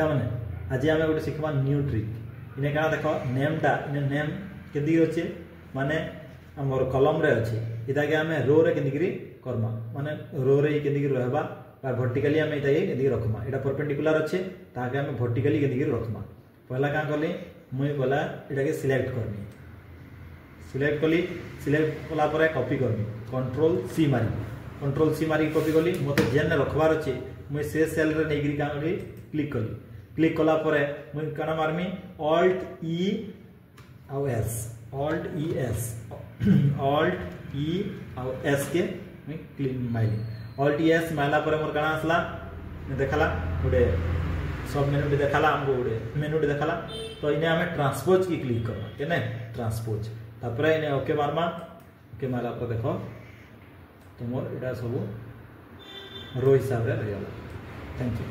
पिला माने आज आम गोटे शिखा न्यू ट्रिक इने क्या देख नेमटा इने नेम केदी अच्छे माने आमर कलम रे अच्छे इटा के आम रो रे केंदिकी करमा माने रो रे केंदिकी रहबा वर्टिकली आम इटा केंदिकी रखमा इटा परपेंडिकुलर अच्छे ताके आम वर्टिकली केंदिकी रखमा पहला क्या कली मुई पहला इटा के सिलेक्ट करमी सिलेक्ट कली सिलेक्ट कला परे कॉपी करमी कंट्रोल सी मारी कॉपी कली मते जेन रखबार अच्छे मुई से सेल रे नेगिरी का क्लिक कली क्लिक कला परे मुई काना मारमी ऑल्ट ई आउ एस ऑल्ट ई एस के मुई click Miley alt E S माइला परे मोर काना आसला देखाला गोटे सब मेनू देखाला हमको गोटे मेनू देखाला तो इने आमे ट्रांसपोज की क्लिक करबा केने ट्रांसपोज तापरे इने ओके मारमा ओके मारला पर देखो तुमर एटा सब रो हिसाब रे रहला थैंक यू।